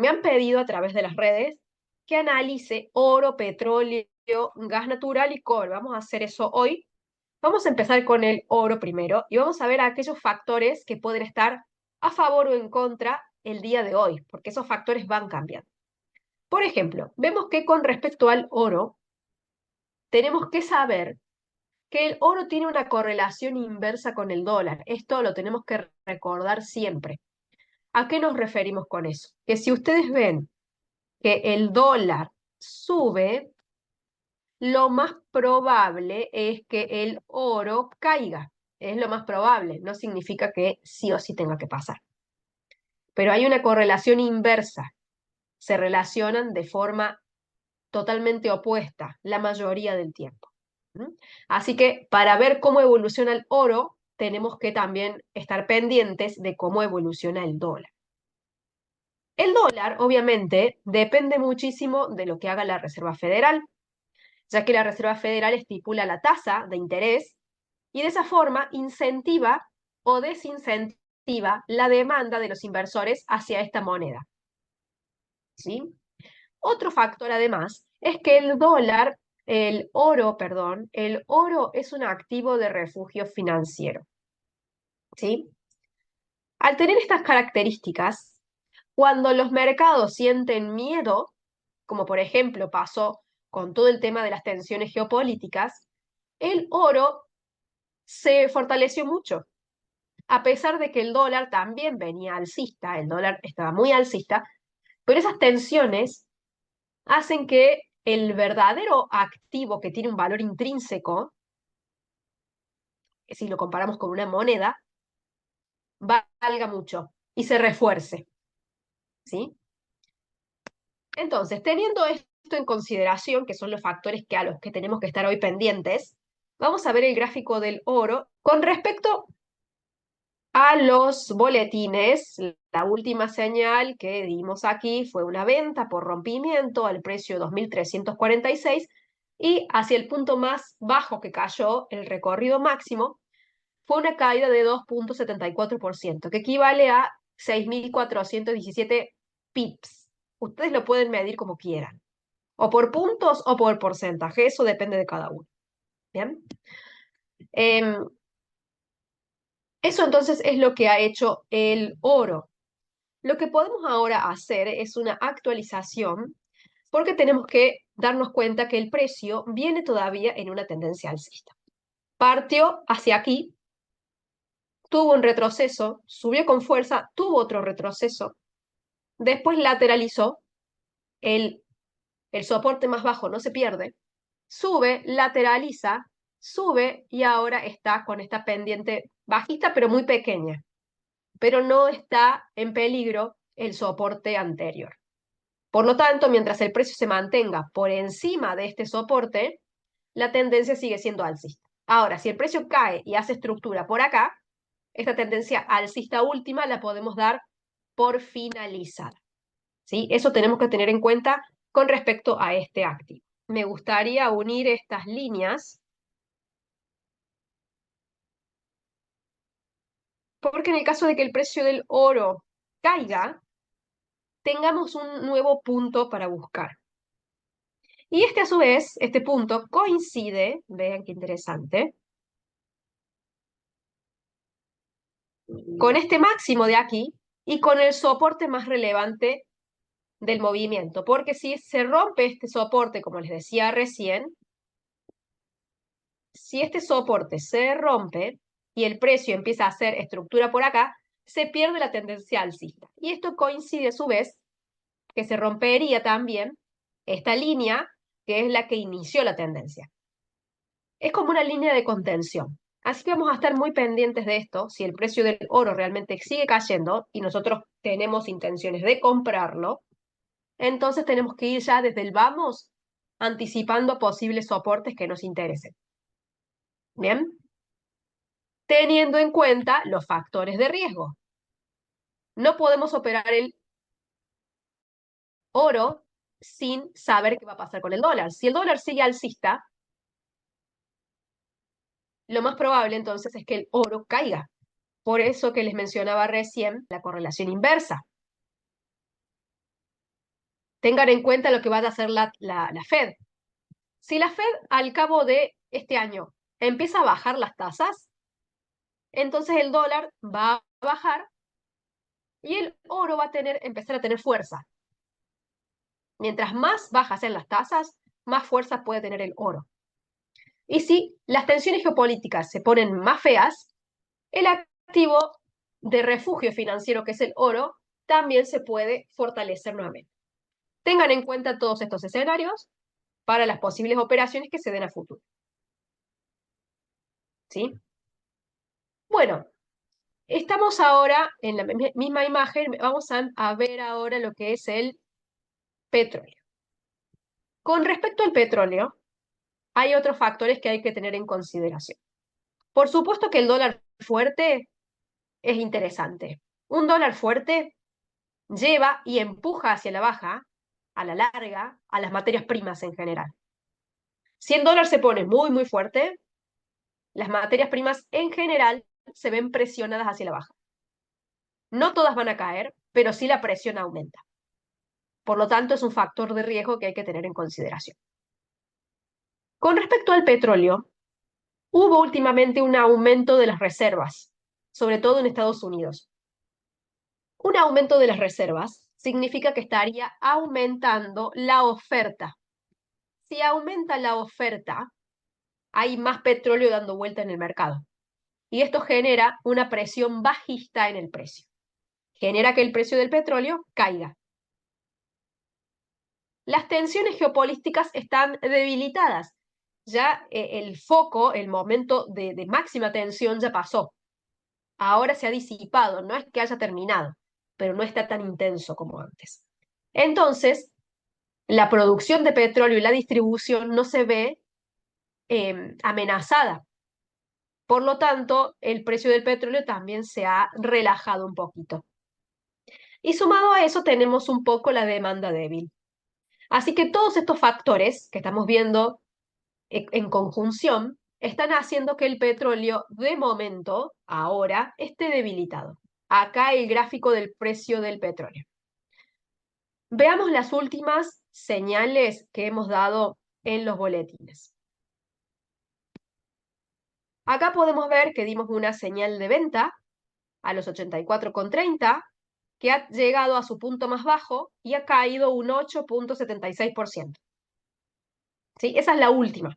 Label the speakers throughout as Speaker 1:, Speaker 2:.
Speaker 1: Me han pedido a través de las redes que analice oro, petróleo, gas natural y cobre. Vamos a hacer eso hoy. Vamos a empezar con el oro primero y vamos a ver aquellos factores que pueden estar a favor o en contra el día de hoy, porque esos factores van cambiando. Por ejemplo, vemos que con respecto al oro, tenemos que saber que el oro tiene una correlación inversa con el dólar. Esto lo tenemos que recordar siempre. ¿A qué nos referimos con eso? Que si ustedes ven que el dólar sube, lo más probable es que el oro caiga. Es lo más probable, no significa que sí o sí tenga que pasar. Pero hay una correlación inversa. Se relacionan de forma totalmente opuesta la mayoría del tiempo. ¿Mm? Así que para ver cómo evoluciona el oro, tenemos que también estar pendientes de cómo evoluciona el dólar. El dólar, obviamente, depende muchísimo de lo que haga la Reserva Federal, ya que la Reserva Federal estipula la tasa de interés y de esa forma incentiva o desincentiva la demanda de los inversores hacia esta moneda. ¿Sí? Otro factor, además, es que el oro es un activo de refugio financiero. ¿Sí? Al tener estas características, cuando los mercados sienten miedo, como por ejemplo pasó con todo el tema de las tensiones geopolíticas, el oro se fortaleció mucho. A pesar de que el dólar también venía alcista, el dólar estaba muy alcista, pero esas tensiones hacen que el verdadero activo que tiene un valor intrínseco, si lo comparamos con una moneda, valga mucho y se refuerce, ¿sí? Entonces, teniendo esto en consideración, que son los factores a los que tenemos que estar hoy pendientes, vamos a ver el gráfico del oro. Con respecto a los boletines, la última señal que dimos aquí fue una venta por rompimiento al precio 2.346 y hacia el punto más bajo que cayó el recorrido máximo fue una caída de 2,74%, que equivale a 6.417 pips. Ustedes lo pueden medir como quieran, o por puntos o por porcentaje, eso depende de cada uno. ¿Bien? Eso entonces es lo que ha hecho el oro. Lo que podemos ahora hacer es una actualización porque tenemos que darnos cuenta que el precio viene todavía en una tendencia alcista. Partió hacia aquí, tuvo un retroceso, subió con fuerza, tuvo otro retroceso, después lateralizó, el, el soporte más bajo no se pierde, sube, lateraliza, sube y ahora está con esta pendiente bajista pero muy pequeña, pero no está en peligro el soporte anterior. Por lo tanto, mientras el precio se mantenga por encima de este soporte, la tendencia sigue siendo alcista. Ahora, si el precio cae y hace estructura por acá, esta tendencia alcista última la podemos dar por finalizada. ¿Sí? Eso tenemos que tener en cuenta con respecto a este activo. Me gustaría unir estas líneas porque en el caso de que el precio del oro caiga, tengamos un nuevo punto para buscar. Y este a su vez, este punto coincide, vean qué interesante, con este máximo de aquí y con el soporte más relevante del movimiento, porque si se rompe este soporte, como les decía recién, si este soporte se rompe y el precio empieza a hacer estructura por acá, se pierde la tendencia alcista. Y esto coincide a su vez que se rompería también esta línea que es la que inició la tendencia. Es como una línea de contención. Así que vamos a estar muy pendientes de esto. Si el precio del oro realmente sigue cayendo y nosotros tenemos intenciones de comprarlo, entonces tenemos que ir ya desde el vamos anticipando posibles soportes que nos interesen. ¿Bien? Teniendo en cuenta los factores de riesgo. No podemos operar el oro sin saber qué va a pasar con el dólar. Si el dólar sigue alcista, lo más probable entonces es que el oro caiga. Por eso que les mencionaba recién la correlación inversa. Tengan en cuenta lo que va a hacer la Fed. Si la Fed al cabo de este año empieza a bajar las tasas, entonces el dólar va a bajar y el oro va a empezar a tener fuerza. Mientras más bajas sean las tasas, más fuerza puede tener el oro. Y si las tensiones geopolíticas se ponen más feas, el activo de refugio financiero, que es el oro, también se puede fortalecer nuevamente. Tengan en cuenta todos estos escenarios para las posibles operaciones que se den a futuro. ¿Sí? Bueno, estamos ahora en la misma imagen, vamos a ver ahora lo que es el petróleo. Con respecto al petróleo, hay otros factores que hay que tener en consideración. Por supuesto que el dólar fuerte es interesante. Un dólar fuerte lleva y empuja hacia la baja, a la larga, a las materias primas en general. Si el dólar se pone muy, muy fuerte, las materias primas en general se ven presionadas hacia la baja. No todas van a caer, pero sí la presión aumenta. Por lo tanto, es un factor de riesgo que hay que tener en consideración. Con respecto al petróleo, hubo últimamente un aumento de las reservas, sobre todo en Estados Unidos. Un aumento de las reservas significa que estaría aumentando la oferta. Si aumenta la oferta, hay más petróleo dando vuelta en el mercado. Y esto genera una presión bajista en el precio. Genera que el precio del petróleo caiga. Las tensiones geopolíticas están debilitadas. Ya el foco, el momento de máxima tensión ya pasó. Ahora se ha disipado, no es que haya terminado, pero no está tan intenso como antes. Entonces, la producción de petróleo y la distribución no se ve amenazada. Por lo tanto, el precio del petróleo también se ha relajado un poquito. Y sumado a eso tenemos un poco la demanda débil. Así que todos estos factores que estamos viendo en conjunción están haciendo que el petróleo de momento, ahora, esté debilitado. Acá el gráfico del precio del petróleo. Veamos las últimas señales que hemos dado en los boletines. Acá podemos ver que dimos una señal de venta a los 84,30, que ha llegado a su punto más bajo y ha caído un 8,76%. ¿Sí? Esa es la última.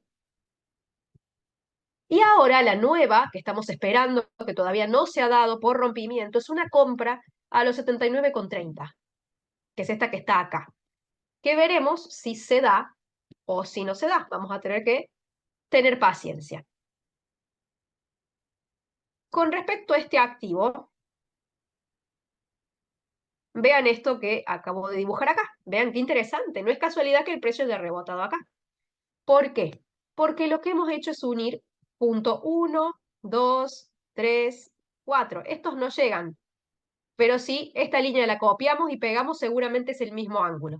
Speaker 1: Y ahora la nueva, que estamos esperando, que todavía no se ha dado por rompimiento, es una compra a los 79,30, que es esta que está acá. Que veremos si se da o si no se da. Vamos a tener que tener paciencia. Con respecto a este activo, vean esto que acabo de dibujar acá. Vean qué interesante. No es casualidad que el precio haya rebotado acá. ¿Por qué? Porque lo que hemos hecho es unir punto 1, 2, 3, 4. Estos no llegan. Pero sí, esta línea la copiamos y pegamos, seguramente es el mismo ángulo.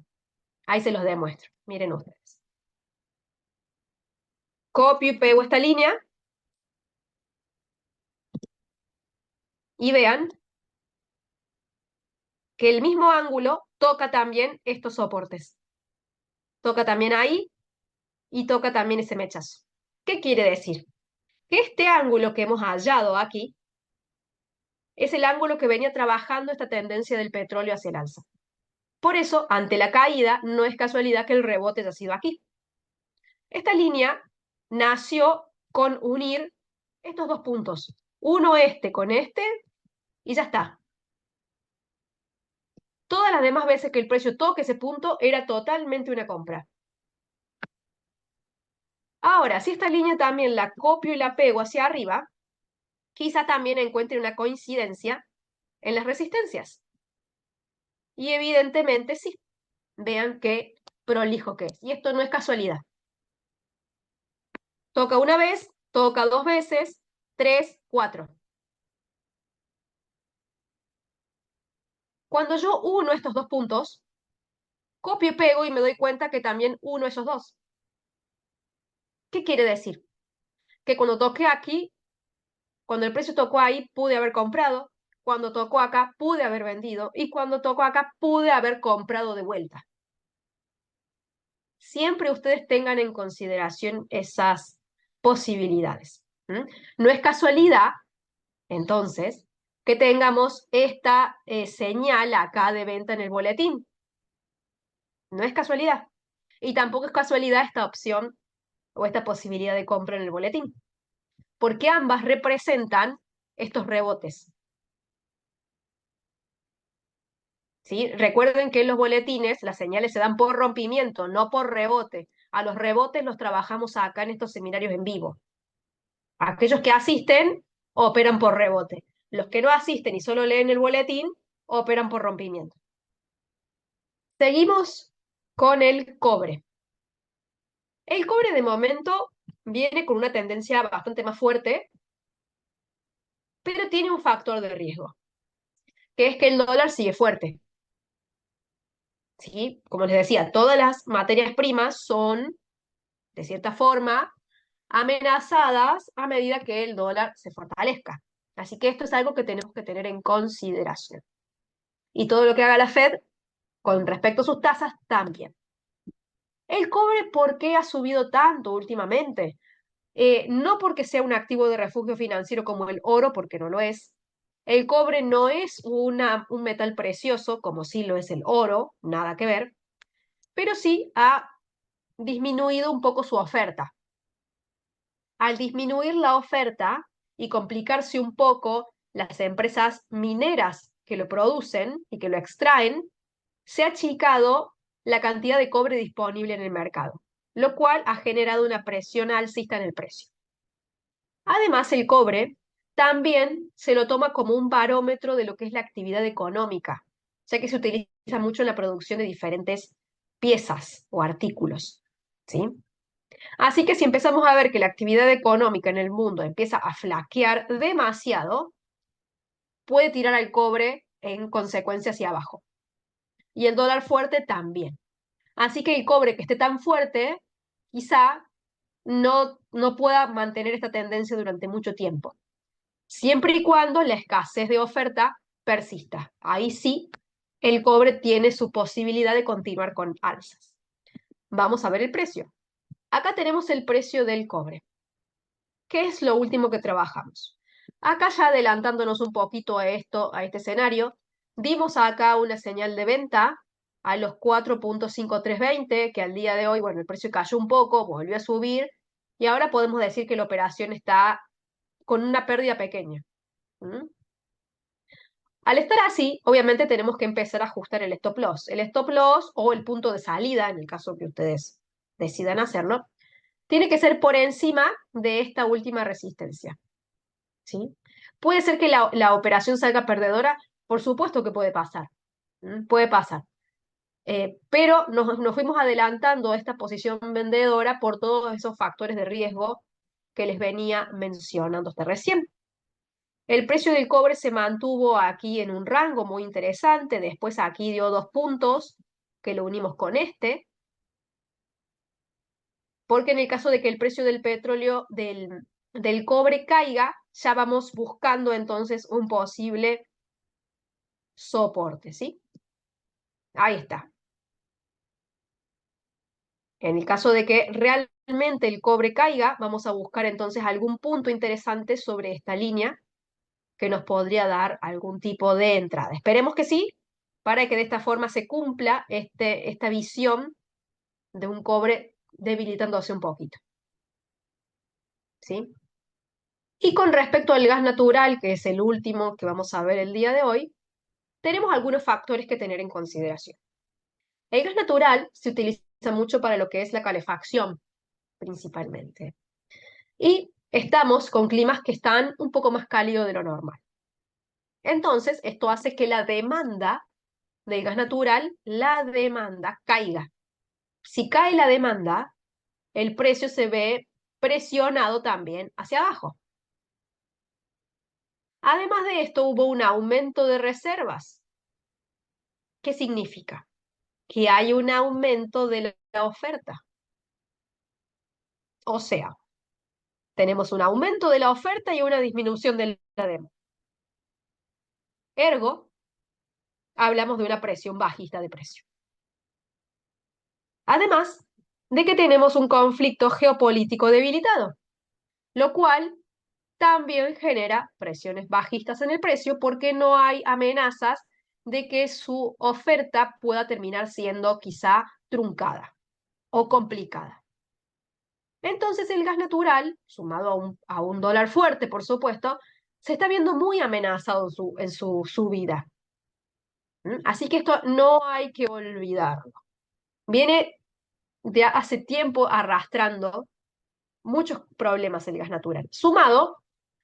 Speaker 1: Ahí se los demuestro. Miren ustedes. Copio y pego esta línea. Y vean que el mismo ángulo toca también estos soportes. Toca también ahí y toca también ese mechazo. ¿Qué quiere decir? Que este ángulo que hemos hallado aquí es el ángulo que venía trabajando esta tendencia del petróleo hacia el alza. Por eso, ante la caída, no es casualidad que el rebote haya sido aquí. Esta línea nació con unir estos dos puntos. Uno este con este y ya está. Todas las demás veces que el precio toque ese punto era totalmente una compra. Ahora, si esta línea también la copio y la pego hacia arriba, quizá también encuentre una coincidencia en las resistencias. Y evidentemente sí. Vean qué prolijo que es. Y esto no es casualidad. Toca una vez, toca dos veces, 3, 4. Cuando yo uno estos dos puntos, copio y pego y me doy cuenta que también uno esos dos. ¿Qué quiere decir? Que cuando toqué aquí, cuando el precio tocó ahí, pude haber comprado, cuando tocó acá, pude haber vendido, y cuando tocó acá, pude haber comprado de vuelta. siempre ustedes tengan en consideración esas posibilidades. No es casualidad, entonces, que tengamos esta señal acá de venta en el boletín. No es casualidad. Y tampoco es casualidad esta opción o esta posibilidad de compra en el boletín, porque ambas representan estos rebotes. ¿Sí? Recuerden que en los boletines las señales se dan por rompimiento, no por rebote. A los rebotes los trabajamos acá en estos seminarios en vivo. Aquellos que asisten operan por rebote. Los que no asisten y solo leen el boletín operan por rompimiento. Seguimos con el cobre. El cobre de momento viene con una tendencia bastante más fuerte, pero tiene un factor de riesgo, que es que el dólar sigue fuerte. ¿Sí? Como les decía, todas las materias primas son, de cierta forma, amenazadas a medida que el dólar se fortalezca. Así que esto es algo que tenemos que tener en consideración. Y todo lo que haga la Fed con respecto a sus tasas también. El cobre, ¿por qué ha subido tanto últimamente? No porque sea un activo de refugio financiero como el oro, porque no lo es. El cobre no es un metal precioso, como sí lo es el oro, nada que ver, pero sí ha disminuido un poco su oferta. Al disminuir la oferta y complicarse un poco las empresas mineras que lo producen y que lo extraen, se ha achicado la cantidad de cobre disponible en el mercado, lo cual ha generado una presión alcista en el precio. Además, el cobre también se lo toma como un barómetro de lo que es la actividad económica, ya que se utiliza mucho en la producción de diferentes piezas o artículos, ¿sí? Así que si empezamos a ver que la actividad económica en el mundo empieza a flaquear demasiado, puede tirar al cobre en consecuencia hacia abajo. Y el dólar fuerte también. Así que el cobre que esté tan fuerte, quizá no pueda mantener esta tendencia durante mucho tiempo, siempre y cuando la escasez de oferta persista. Ahí sí, el cobre tiene su posibilidad de continuar con alzas. Vamos a ver el precio. Acá tenemos el precio del cobre. ¿Qué es lo último que trabajamos? Acá ya adelantándonos un poquito a esto, a este escenario, dimos acá una señal de venta a los 4.5320, que al día de hoy, bueno, el precio cayó un poco, volvió a subir, y ahora podemos decir que la operación está con una pérdida pequeña. ¿Mm? Al estar así, obviamente tenemos que empezar a ajustar el stop loss. El stop loss o el punto de salida, en el caso que ustedes decidan hacerlo, tiene que ser por encima de esta última resistencia. ¿Sí? ¿Puede ser que la operación salga perdedora? Por supuesto que puede pasar. Puede pasar. Pero nos fuimos adelantando a esta posición vendedora por todos esos factores de riesgo que les venía mencionando hasta recién. El precio del cobre se mantuvo aquí en un rango muy interesante, después aquí dio 2 puntos que lo unimos con este, porque en el caso de que el precio del petróleo, del cobre caiga, ya vamos buscando entonces un posible soporte, ¿sí? Ahí está. En el caso de que realmente el cobre caiga, vamos a buscar entonces algún punto interesante sobre esta línea que nos podría dar algún tipo de entrada. Esperemos que sí, para que de esta forma se cumpla esta visión de un cobre debilitándose un poquito, ¿sí? Y con respecto al gas natural, que es el último que vamos a ver el día de hoy, tenemos algunos factores que tener en consideración. El gas natural se utiliza mucho para lo que es la calefacción, principalmente. Y estamos con climas que están un poco más cálidos de lo normal. Entonces, esto hace que la demanda del gas natural, la demanda caiga. Si cae la demanda, el precio se ve presionado también hacia abajo. Además de esto, hubo un aumento de reservas. ¿Qué significa? Que hay un aumento de la oferta. O sea, tenemos un aumento de la oferta y una disminución de la demanda. Ergo, hablamos de una presión bajista de precio. Además, de que tenemos un conflicto geopolítico debilitado, lo cual también genera presiones bajistas en el precio porque no hay amenazas de que su oferta pueda terminar siendo quizá truncada o complicada. Entonces el gas natural, sumado a un dólar fuerte, por supuesto, se está viendo muy amenazado en su subida. Así que esto no hay que olvidarlo. Viene de hace tiempo arrastrando muchos problemas el gas natural, sumado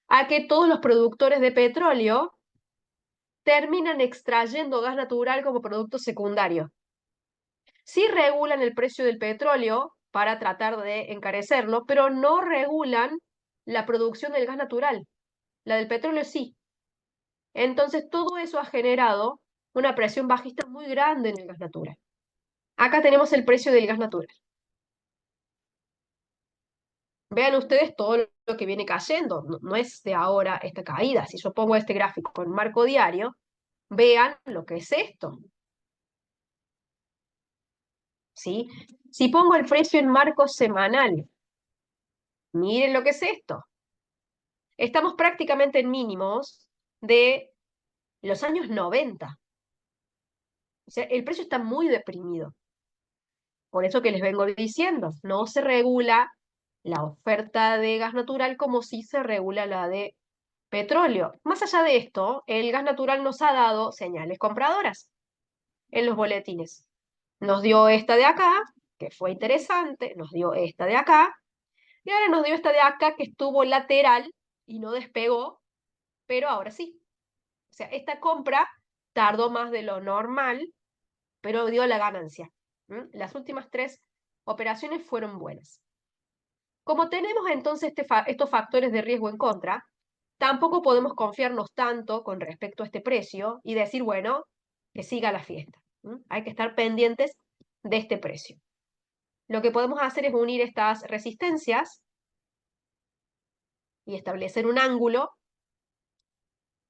Speaker 1: a que todos los productores de petróleo terminan extrayendo gas natural como producto secundario. Sí regulan el precio del petróleo para tratar de encarecerlo, pero no regulan la producción del gas natural. La del petróleo sí. Entonces todo eso ha generado una presión bajista muy grande en el gas natural. Acá tenemos el precio del gas natural. Vean ustedes todo lo que viene cayendo. No, no es de ahora esta caída. Si yo pongo este gráfico en marco diario, vean lo que es esto. ¿Sí? Si pongo el precio en marco semanal, miren lo que es esto. Estamos prácticamente en mínimos de los años 90. O sea, el precio está muy deprimido. Por eso que les vengo diciendo, no se regula la oferta de gas natural como si se regula la de petróleo. Más allá de esto, el gas natural nos ha dado señales compradoras en los boletines. Nos dio esta de acá, que fue interesante, nos dio esta de acá, y ahora nos dio esta de acá que estuvo lateral y no despegó, pero ahora sí. O sea, esta compra tardó más de lo normal, pero dio la ganancia. Las últimas tres operaciones fueron buenas. Como tenemos entonces estos factores de riesgo en contra, tampoco podemos confiarnos tanto con respecto a este precio y decir, bueno, que siga la fiesta. Hay que estar pendientes de este precio. Lo que podemos hacer es unir estas resistencias y establecer un ángulo,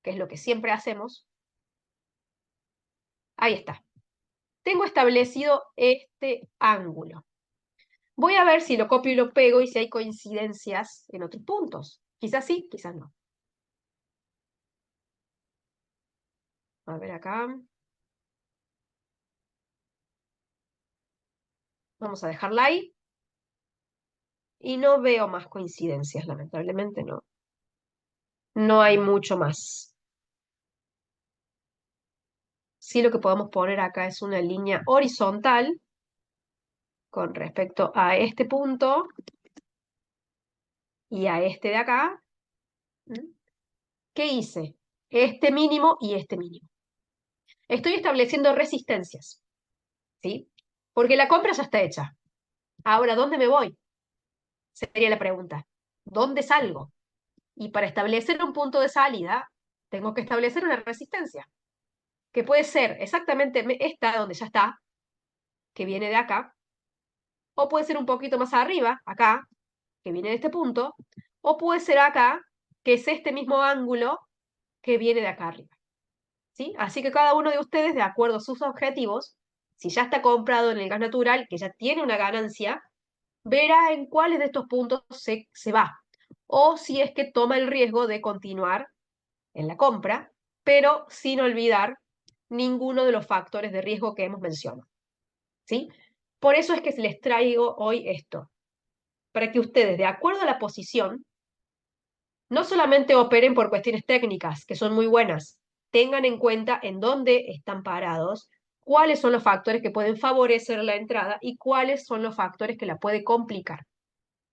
Speaker 1: que es lo que siempre hacemos. Ahí está. Tengo establecido este ángulo. Voy a ver si lo copio y lo pego y si hay coincidencias en otros puntos. Quizás sí, quizás no. A ver acá. Vamos a dejarla ahí. Y no veo más coincidencias, lamentablemente no. No hay mucho más. Sí, lo que podemos poner acá es una línea horizontal con respecto a este punto y a este de acá. ¿Qué hice? Este mínimo y este mínimo. Estoy estableciendo resistencias, ¿sí? Porque la compra ya está hecha. Ahora, ¿dónde me voy? Sería la pregunta. ¿Dónde salgo? Y para establecer un punto de salida, tengo que establecer una resistencia, que puede ser exactamente esta, donde ya está, que viene de acá, o puede ser un poquito más arriba, acá, que viene de este punto, o puede ser acá, que es este mismo ángulo que viene de acá arriba. ¿Sí? Así que cada uno de ustedes, de acuerdo a sus objetivos, si ya está comprado en el gas natural, que ya tiene una ganancia, verá en cuáles de estos puntos se va. O si es que toma el riesgo de continuar en la compra, pero sin olvidar ninguno de los factores de riesgo que hemos mencionado. ¿Sí? Por eso es que les traigo hoy esto, para que ustedes, de acuerdo a la posición, no solamente operen por cuestiones técnicas, que son muy buenas, tengan en cuenta en dónde están parados, cuáles son los factores que pueden favorecer la entrada y cuáles son los factores que la pueden complicar.